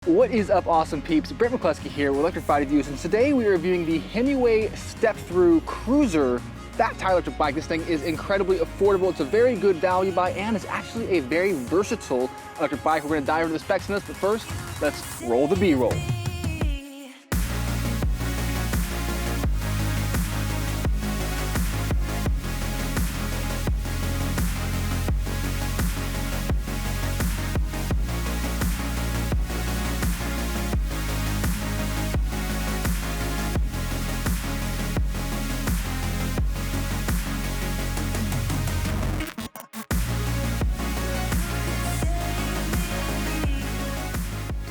What is up, awesome peeps? Brent McCluskey here with Electrified Reviews, and today we are reviewing the Himiway Step-Thru Cruiser fat tire electric bike. This thing is incredibly affordable. It's a very good value buy, and it's actually a very versatile electric bike. We're going to dive into the specs in this, but first, let's roll the B-roll.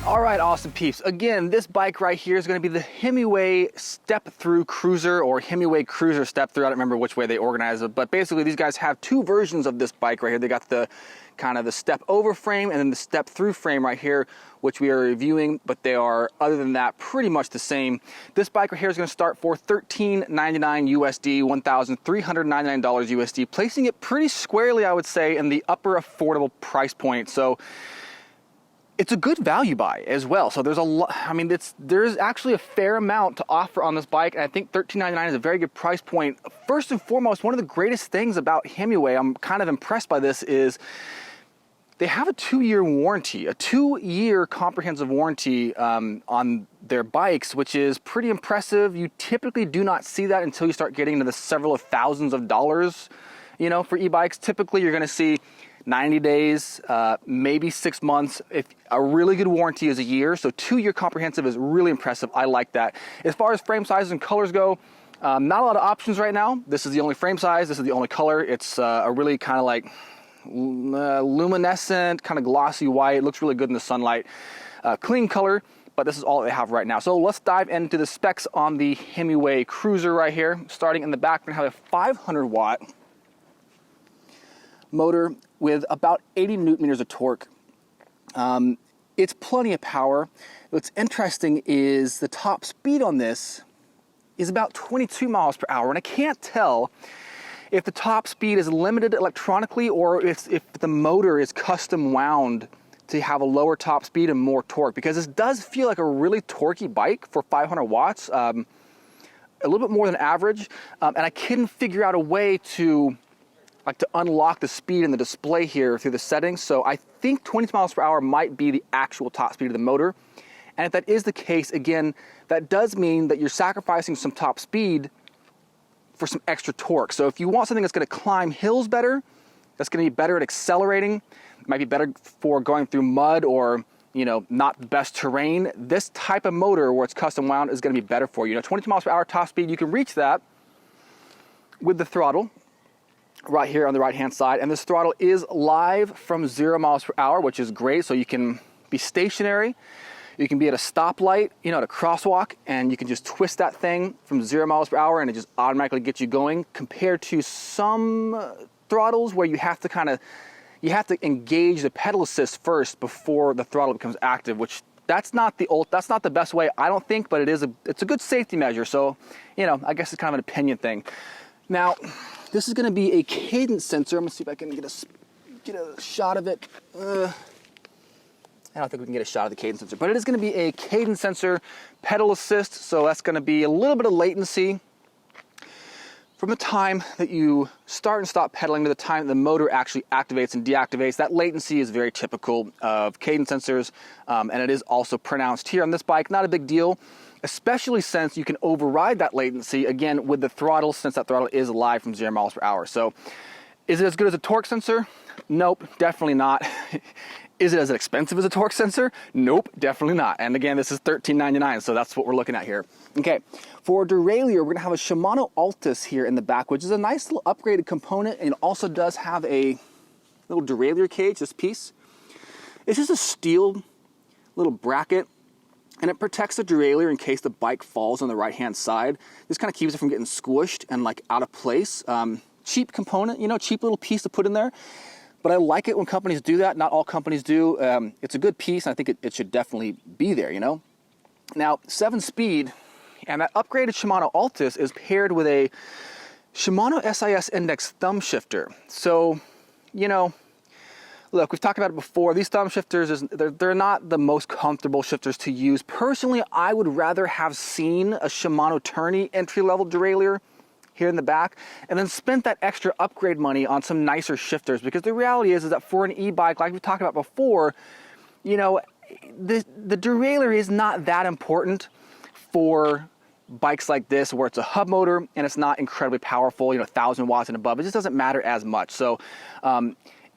All right, awesome peeps. Again, this bike right here is going to be the Himiway Step-Thru Cruiser, or Himiway Cruiser Step-Thru. I don't remember which way they organize it, but basically these guys have two versions of this bike right here. They got the kind of the step-over frame and then the step-through frame right here, which we are reviewing, but they are, other than that, pretty much the same. This bike right here is going to start for $1,399 USD, $1,399 USD, placing it pretty squarely, I would say, in the upper affordable price point. So it's a good value buy as well. So there's a lot, I mean, there's actually a fair amount to offer on this bike, and I think $1,399 is a very good price point. First and foremost, one of the greatest things about Himiway, I'm kind of impressed by this, is they have a 2-year warranty, a 2-year comprehensive warranty on their bikes, which is pretty impressive. You typically do not see that until you start getting into the several of thousands of dollars, you know, for e-bikes. Typically, you're gonna see 90 days, maybe 6 months. If a really good warranty is a year, so 2-year comprehensive is really impressive. I like that. As far as frame sizes and colors go, not a lot of options right now. This is the only frame size. This is the only color. It's a really kind of like luminescent, kind of glossy white. It looks really good in the sunlight. Clean color, but this is all they have right now. So let's dive into the specs on the Himiway Cruiser right here. Starting in the back, we're gonna have a 500 watt motor with about 80 newton meters of torque. It's plenty of power. What's interesting is the top speed on this is about 22 miles per hour, and I can't tell if the top speed is limited electronically or if the motor is custom wound to have a lower top speed and more torque, because this does feel like a really torquey bike for 500 watts, a little bit more than average, and I couldn't figure out a way to unlock the speed in the display here through the settings. So I think 20 miles per hour might be the actual top speed of the motor. And if that is the case, again, that does mean that you're sacrificing some top speed for some extra torque. So if you want something that's going to climb hills better, that's going to be better at accelerating, it might be better for going through mud or, you know, not the best terrain, this type of motor where it's custom wound is going to be better for you. Now, 22 miles per hour top speed, you can reach that with the throttle right here on the right hand side, and this throttle is live from 0 miles per hour, which is great. So you can be stationary, you can be at a stoplight, you know, at a crosswalk, and you can just twist that thing from 0 miles per hour and it just automatically gets you going, compared to some throttles where you have to engage the pedal assist first before the throttle becomes active, which that's not the best way, I don't think, but it's a good safety measure. So, you know, I guess it's kind of an opinion thing. Now, this is going to be a cadence sensor. I'm going to see if I can get a shot of it. I don't think we can get a shot of the cadence sensor, but it is going to be a cadence sensor, pedal assist, so that's going to be a little bit of latency from the time that you start and stop pedaling to the time the motor actually activates and deactivates. That latency is very typical of cadence sensors, and it is also pronounced here on this bike. Not a big deal, especially since you can override that latency, again, with the throttle, since that throttle is live from 0 miles per hour. So is it as good as a torque sensor? Nope, definitely not. Is it as expensive as a torque sensor? Nope, definitely not. And again, this is $1,399, so that's what we're looking at here. Okay, for derailleur, we're gonna have a Shimano Altus here in the back, which is a nice little upgraded component, and it also does have a little derailleur cage, this piece. It's just a steel little bracket, and it protects the derailleur in case the bike falls on the right-hand side. This kind of keeps it from getting squished and like out of place. Cheap component, you know, cheap little piece to put in there. But I like it when companies do that. Not all companies do. It's a good piece, and I think it should definitely be there, you know. Now, 7-speed, and that upgraded Shimano Altus is paired with a Shimano SIS Index thumb shifter. So, you know, Look, we've talked about it before. These thumb shifters, they're not the most comfortable shifters to use. Personally, I would rather have seen a Shimano Tourney entry-level derailleur here in the back and then spent that extra upgrade money on some nicer shifters, because the reality is that for an e-bike, like we talked about before, you know, the derailleur is not that important for bikes like this where it's a hub motor and it's not incredibly powerful, you know, 1,000 watts and above. It just doesn't matter as much. So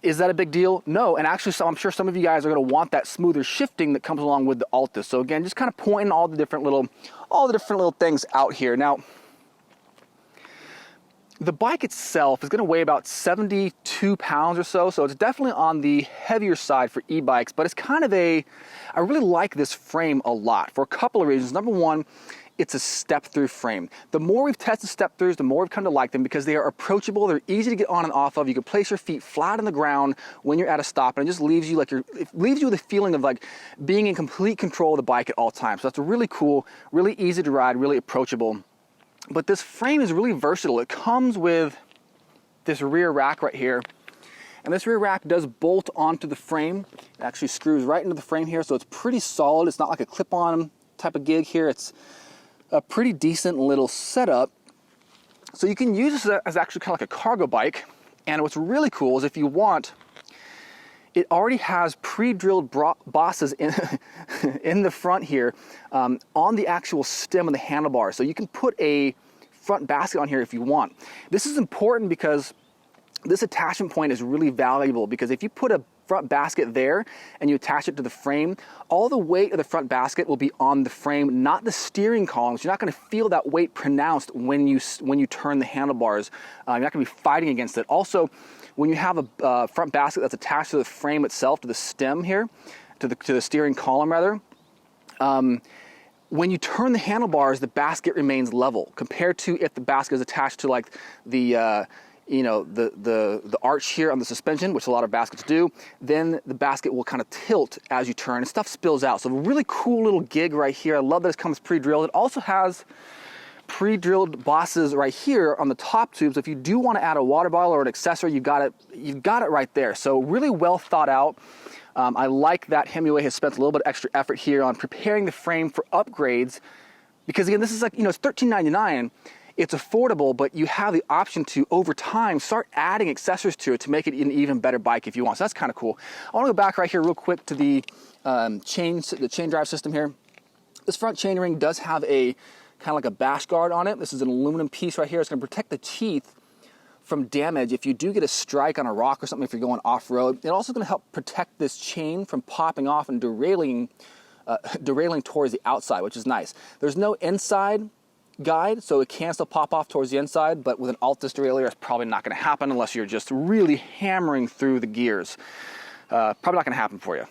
is that a big deal? No. And actually, I'm sure some of you guys are going to want that smoother shifting that comes along with the Altus. So again, just kind of pointing all the different little things out here. Now, the bike itself is going to weigh about 72 pounds or so, so it's definitely on the heavier side for e-bikes, but it's kind of I really like this frame a lot for a couple of reasons. Number one, it's a step-through frame. The more we've tested step-throughs, the more we've come to like them because they are approachable, they're easy to get on and off of. You can place your feet flat on the ground when you're at a stop, and it just leaves you with a feeling of like being in complete control of the bike at all times. So that's really cool, really easy to ride, really approachable. But this frame is really versatile. It comes with this rear rack right here. And this rear rack does bolt onto the frame. It actually screws right into the frame here, so it's pretty solid. It's not like a clip-on type of gig here. It's a pretty decent little setup. So you can use this as actually kind of like a cargo bike. And what's really cool is if you want, it already has pre-drilled bosses in the front here on the actual stem of the handlebar. So you can put a front basket on here if you want. This is important because this attachment point is really valuable, because if you put a front basket there and you attach it to the frame, all the weight of the front basket will be on the frame, not the steering columns. You're not going to feel that weight pronounced when you turn the handlebars. You're not going to be fighting against it. Also, when you have a front basket that's attached to the frame itself, to the stem here, to the steering column rather, when you turn the handlebars, the basket remains level compared to if the basket is attached to like the arch here on the suspension, which a lot of baskets do. Then the basket will kind of tilt as you turn and stuff spills out. So a really cool little gig right here. I love that it comes pre-drilled. It also has pre-drilled bosses right here on the top tubes. If you do want to add a water bottle or an accessory, you've got it right there. So really well thought out. I like that Himiway has spent a little bit of extra effort here on preparing the frame for upgrades, because again, this is like, it's $13.99. It's affordable, but you have the option to, over time, start adding accessories to it to make it an even better bike if you want. So that's kind of cool. I want to go back right here real quick to the chain drive system here. This front chain ring does have a kind of like a bash guard on it. This is an aluminum piece right here. It's going to protect the teeth from damage if you do get a strike on a rock or something if you're going off-road. It's also going to help protect this chain from popping off and derailing towards the outside, which is nice. There's no inside guide, so it can still pop off towards the inside, but with an Altus derailleur, it's probably not going to happen unless you're just really hammering through the gears. Probably not going to happen for you.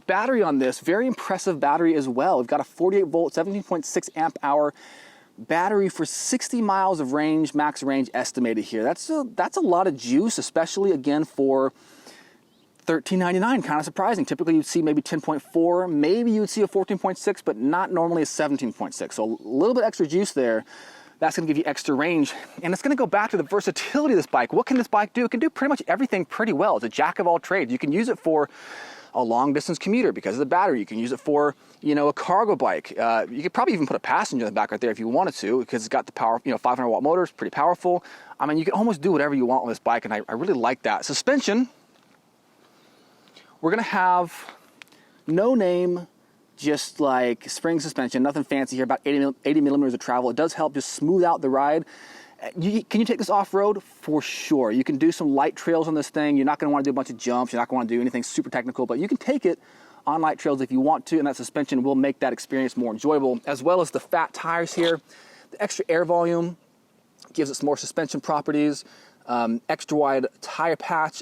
Battery on this, very impressive battery as well. We've got a 48 volt, 17.6 amp hour battery for 60 miles of range, max range estimated here. That's a lot of juice, especially again for $13.99, kind of surprising. Typically you'd see maybe 10.4, maybe you would see a 14.6, but not normally a 17.6. So a little bit extra juice there. That's going to give you extra range. And it's going to go back to the versatility of this bike. What can this bike do? It can do pretty much everything pretty well. It's a jack of all trades. You can use it for a long distance commuter because of the battery. You can use it for, a cargo bike. You could probably even put a passenger in the back right there if you wanted to, because it's got the power, 500 watt motor. It's pretty powerful. I mean, you can almost do whatever you want on this bike, and I really like that. Suspension, we're going to have no name, just like spring suspension, nothing fancy here, about 80 millimeters of travel. It does help just smooth out the ride. Can you take this off-road? For sure. You can do some light trails on this thing. You're not going to want to do a bunch of jumps. You're not going to want to do anything super technical, but you can take it on light trails if you want to, and that suspension will make that experience more enjoyable, as well as the fat tires here. The extra air volume gives it some more suspension properties. Extra wide tire patch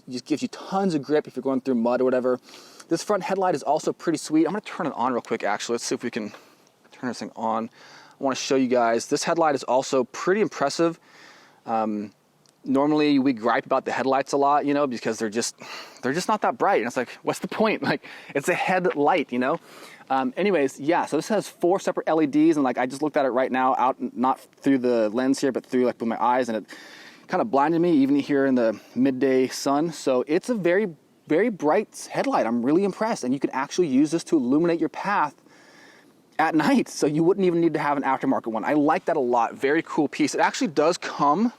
just gives you tons of grip if you're going through mud or whatever. This front headlight is also pretty sweet. I'm going to turn it on real quick, actually. Let's see if we can turn this thing on. I want to show you guys. This headlight is also pretty impressive. Normally we gripe about the headlights a lot, because they're just not that bright. And it's like, what's the point? Like, it's a headlight, Anyways, yeah, so this has 4 separate LEDs, and like I just looked at it right now, out not through the lens here, but through like with my eyes, and kind of blinded me even here in the midday sun. So it's a very, very bright headlight. I'm really impressed. And you can actually use this to illuminate your path at night. So you wouldn't even need to have an aftermarket one. I like that a lot. Very cool piece. It actually does come,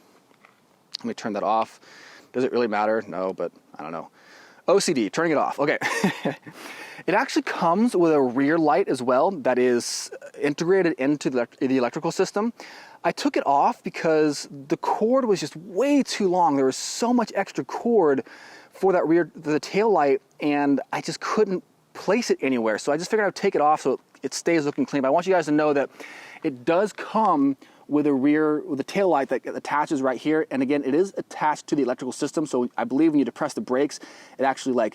let me turn that off. Does it really matter? No, but I don't know. OCD, turning it off. Okay. It actually comes with a rear light as well that is integrated into the electrical system. I took it off because the cord was just way too long. There was so much extra cord for that the tail light, and I just couldn't place it anywhere. So I just figured I would take it off so it stays looking clean. But I want you guys to know that it does come with a tail light that attaches right here. And again, it is attached to the electrical system. So I believe when you depress the brakes, it actually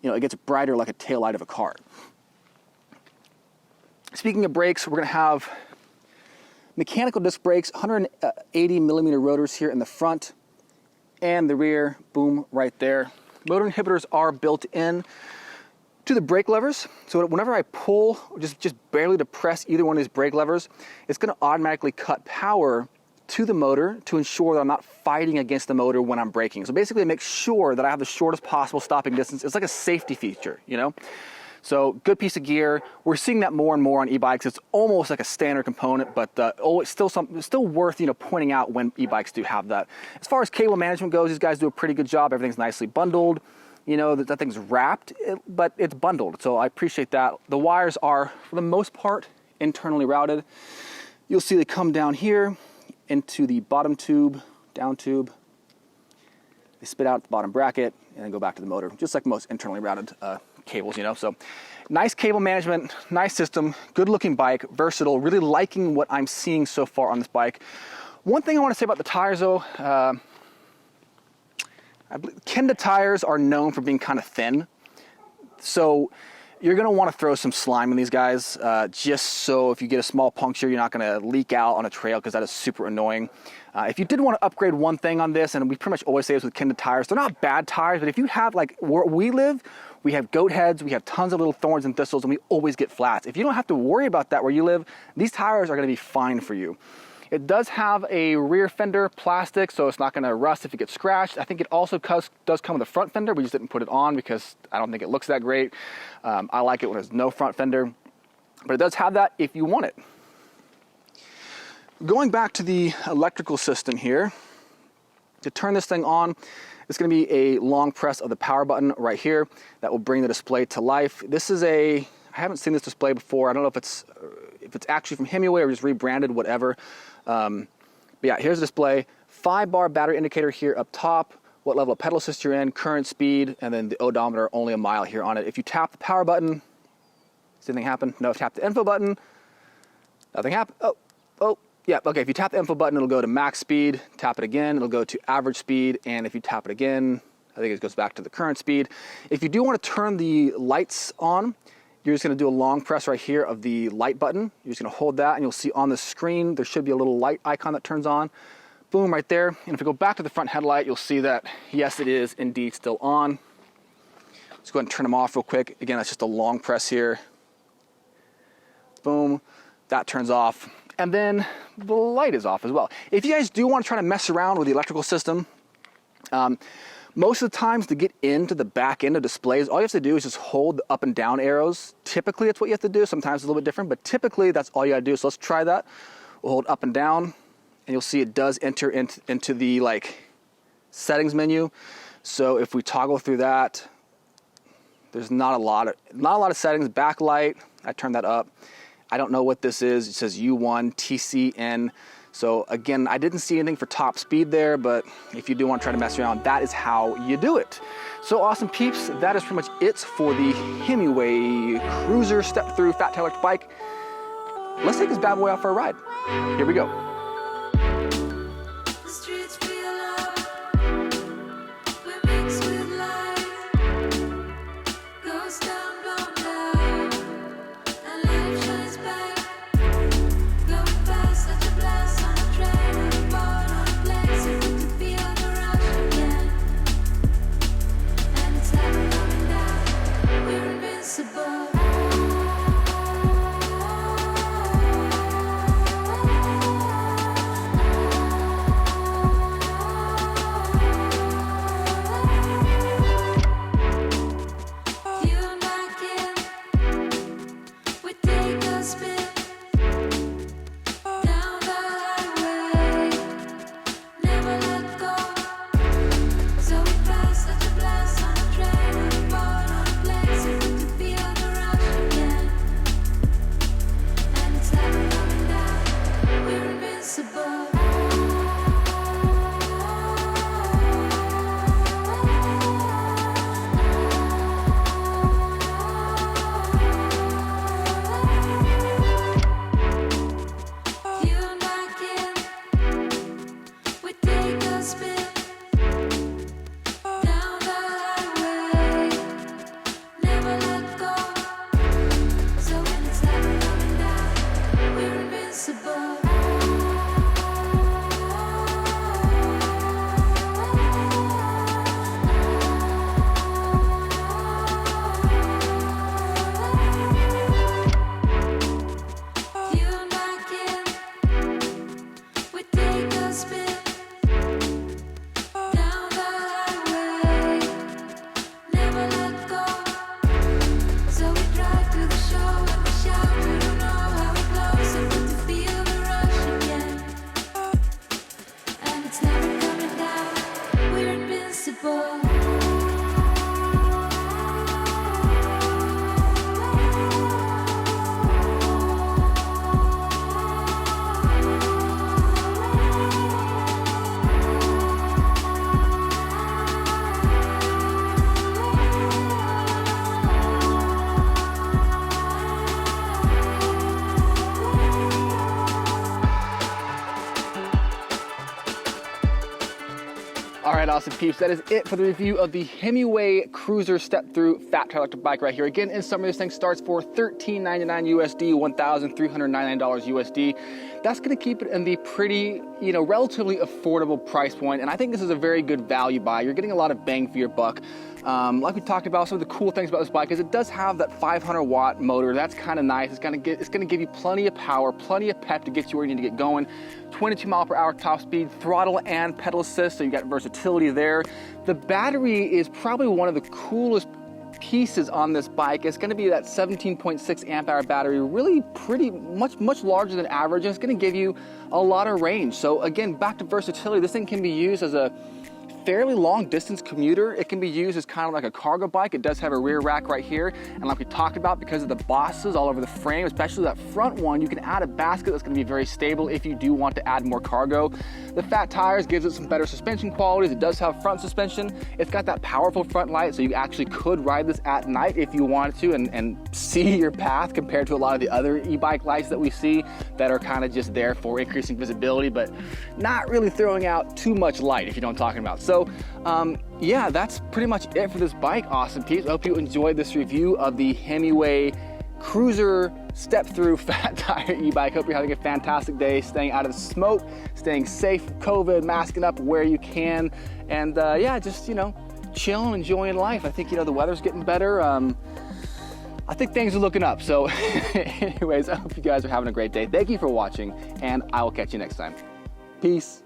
it gets brighter like a tail light of a car. Speaking of brakes, we're gonna have mechanical disc brakes, 180 millimeter rotors here in the front and the rear, boom, right there. Motor inhibitors are built in to the brake levers. So whenever I pull, just barely depress either one of these brake levers, it's gonna automatically cut power to the motor to ensure that I'm not fighting against the motor when I'm braking. So basically it makes sure that I have the shortest possible stopping distance. It's like a safety feature, you know? So good piece of gear. We're seeing that more and more on e-bikes. It's almost like a standard component, but it's still worth pointing out when e-bikes do have that. As far as cable management goes, these guys do a pretty good job. Everything's nicely bundled. You know, that thing's wrapped, but it's bundled. So I appreciate that. The wires are, for the most part, internally routed. You'll see they come down here into the bottom tube, down tube. They spit out the bottom bracket and then go back to the motor, just like most internally routed cables, you know. So nice cable management, nice system, good looking bike, versatile, really liking what I'm seeing so far on this bike. One thing I want to say about the tires though, I believe Kenda tires are known for being kind of thin. So you're gonna wanna throw some slime in these guys, just so if you get a small puncture, you're not gonna leak out on a trail, because that is super annoying. If you did wanna upgrade one thing on this, and we pretty much always say this with Kenda tires, they're not bad tires, but if you have, like where we live, we have goat heads, we have tons of little thorns and thistles, and we always get flats. If you don't have to worry about that where you live, these tires are gonna be fine for you. It does have a rear fender plastic, so it's not gonna rust if it gets scratched. I think it also does come with a front fender. We just didn't put it on because I don't think it looks that great. I like it when there's no front fender, but it does have that if you want it. Going back to the electrical system here, to turn this thing on, it's gonna be a long press of the power button right here that will bring the display to life. This is I haven't seen this display before. I don't know if it's actually from Himiway or just rebranded, whatever. But yeah, here's the display. 5-bar battery indicator here up top, what level of pedal assist you're in, current speed, and then the odometer, only a mile here on it. If you tap the power button, does anything happen? No, if you tap the info button, nothing happens. Oh, yeah, okay, if you tap the info button, it'll go to max speed. Tap it again, it'll go to average speed, and if you tap it again, I think it goes back to the current speed. If you do want to turn the lights on, you're just gonna do a long press right here of the light button. You're just gonna hold that, and you'll see on the screen, there should be a little light icon that turns on. Boom, right there. And if we go back to the front headlight, you'll see that, yes, it is indeed still on. Let's go ahead and turn them off real quick. Again, that's just a long press here. Boom, that turns off. And then the light is off as well. If you guys do wanna try to mess around with the electrical system, most of the times to get into the back end of displays, all you have to do is just hold the up and down arrows. Typically, that's what you have to do. Sometimes it's a little bit different, but typically that's all you gotta do. So let's try that. We'll hold up and down, and you'll see it does enter into the settings menu. So if we toggle through that, there's not a lot of settings. Backlight, I turn that up. I don't know what this is. It says U1 TCN. So again, I didn't see anything for top speed there, but if you do want to try to mess around, that is how you do it. So awesome peeps, that is pretty much it for the Himiway Cruiser Step-Thru fat tail electric bike. Let's take this bad boy out for a ride. Here we go. right, awesome peeps, that is it for the review of the Himiway Cruiser Step-Thru fat tire electric bike right here. Again, in summary, this thing starts for $1,399 USD, $1,399 USD. That's gonna keep it in the pretty, relatively affordable price point, and I think this is a very good value buy. You're getting a lot of bang for your buck. Like we talked about, some of the cool things about this bike is it does have that 500 watt motor. That's kind of nice. It's gonna give you plenty of power, plenty of pep to get you where you need to get going. 22 mile per hour top speed, throttle and pedal assist, so you got versatility there. The battery is probably one of the coolest pieces on this bike. It's going to be that 17.6 amp hour battery, really pretty much larger than average, and it's going to give you a lot of range. So again, back to versatility, this thing can be used as a fairly long distance commuter. It can be used as kind of like a cargo bike. It does have a rear rack right here, and like we talked about, because of the bosses all over the frame, especially that front one, you can add a basket that's going to be very stable if you do want to add more cargo. The fat tires gives it some better suspension qualities. It does have front suspension. It's got that powerful front light, so you actually could ride this at night if you wanted to and see your path, compared to a lot of the other e-bike lights that we see that are kind of just there for increasing visibility, but not really throwing out too much light, if you know what I'm talking about. So yeah, that's pretty much it for this bike, awesome peeps. I hope you enjoyed this review of the Himiway Cruiser Step-Thru fat tire e-bike. Hope you're having a fantastic day, staying out of the smoke, staying safe from COVID, masking up where you can, and yeah, just chilling, enjoying life. I think the weather's getting better. I think things are looking up. So anyways, I hope you guys are having a great day. Thank you for watching, and I will catch you next time. Peace.